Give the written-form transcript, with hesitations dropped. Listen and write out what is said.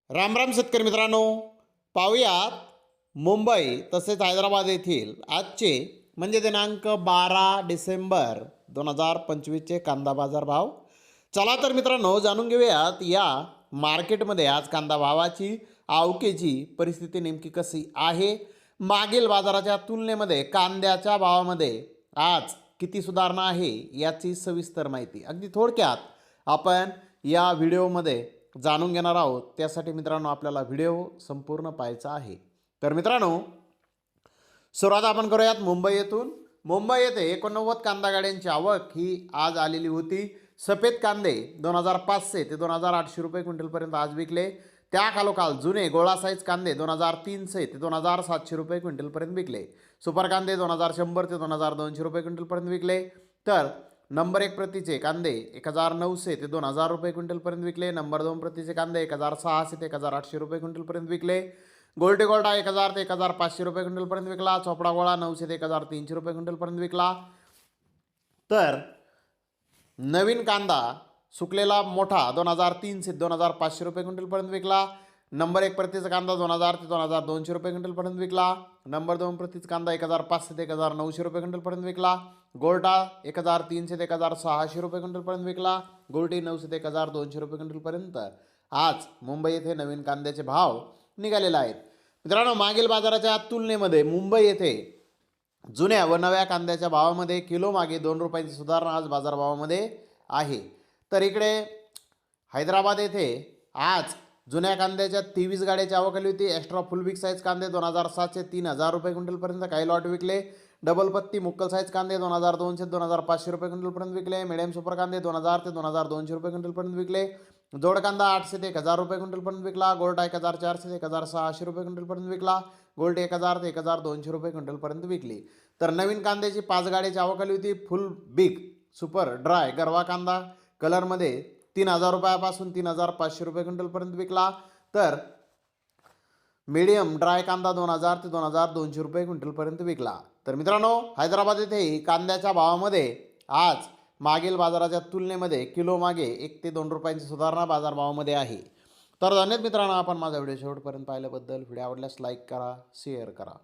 रामराम शेतकरी मित्रांनो, पाहूयात मुंबई तसेच हैदराबाद येथील आजचे म्हणजे दिनांक 12 डिसेंबर 2025चे कांदा बाजार भाव. चला तर मित्रांनो, जाणून घेऊयात या मार्केटमध्ये आज कांदा भावाची आवकेची परिस्थिती नेमकी कशी आहे. मागील बाजाराच्या तुलनेमध्ये कांद्याच्या भावामध्ये आज किती सुधारणा आहे याची सविस्तर माहिती अगदी थोडक्यात आपण या व्हिडिओमध्ये जाणून घेणार आहोत. त्यासाठी मित्रांनो आपल्याला व्हिडिओ संपूर्ण पाहायचा आहे. तर मित्रांनो, सुरुवात आपण करूयात मुंबई येथून. मुंबई येथे 89 कांदा गाड्यांची आवक ही आज आलेली होती. सफेद कांदे 2500 ते 2800 रुपये क्विंटलपर्यंत आज विकले. त्या खालोखाल जुने गोळा साईज कांदे 2300 ते 2700 रुपये क्विंटलपर्यंत विकले. सुपर कांदे 2100 ते 2200 रुपये क्विंटलपर्यंत विकले. तर नंबर 1 प्रतीचे कांदे 1900 ते 2000 रुपये क्विंटलपर्यंत विकले. नंबर 2 प्रतीचे कांदे 1600 ते 1800 रुपये क्विंटलपर्यंत विकले. गोल्टी गोल्डा 1000 ते 1500 रुपये क्विंटलपर्यंत विकला. चोपडा गोळा 900 ते 1300 रुपये क्विंटलपर्यंत विकला. तर नवीन कांदा सुकलेला मोठा 2300 ते 2500 रुपये क्विंटलपर्यंत विकला. नंबर 1 प्रतीचा कांदा 2000 ते 2200 रुपये क्विंटलपर्यंत विकला. नंबर 2 प्रतीचा कांदा 1500 ते 1900 रुपये क्विंटलपर्यंत विकला. गोल्टा 1300 ते 1600 रुपये क्विंटलपर्यंत विकला. गोल्टी 900 ते 1200 रुपये क्विंटलपर्यंत आज मुंबई येथे नवीन कांद्याचे भाव निघालेले आहेत. मित्रांनो, मागील बाजाराच्या तुलनेमध्ये मुंबई येथे जुन्या व नव्या कांद्याच्या भावामध्ये किलो मागे 2 रुपयांची सुधारणा आज बाजारभावामध्ये आहे. तर इकडे हैदराबाद येथे आज जुन्या कांद्याच्या 23 गाड्याची आवक आली होती. एक्स्ट्रा फुल बिग साईज कांदे 2700 ते 3000 रुपये क्विंटलपर्यंत काही लॉट विकले. डबल पत्ती मुक्कल साईज कांदे 2200 ते 2500 रुपये क्विंटलपर्यंत विकले. मिडियम सुपर कांदे 2000 ते 2200 रुपये क्विंटलपर्यंत विकले. जोड कांदा 800 ते 1000 रुपये क्विंटलपर्यंत विकला. गोल्टा 1400 ते 1600 रुपये क्विंटलपर्यंत विकला. गोल्ड 1000 ते 1200 रुपये क्विंटलपर्यंत विकली. तर नवीन कांद्याची 5 गाड्याची आवक आली होती. फुल बिग सुपर ड्राय गरवा कांदा कलरमध्ये 3000 रुपयापासून 3500 रुपये क्विंटलपर्यंत विकला. तर मीडियम ड्राय कांदा 2000 ते 2200 रुपये क्विंटलपर्यंत विकला. तर मित्रांनो, हैदराबाद येथेही कांद्याच्या भावामध्ये आज मागील बाजाराच्या तुलनेमध्ये किलो मागे 1 ते 2 रुपयांची सुधारणा बाजारभावामध्ये आहे. तर धन्यवाद मित्रांनो, आपण माझा व्हिडिओ शेवटपर्यंत पाहिल्याबद्दल. व्हिडिओ आवडल्यास लाईक करा, शेअर करा.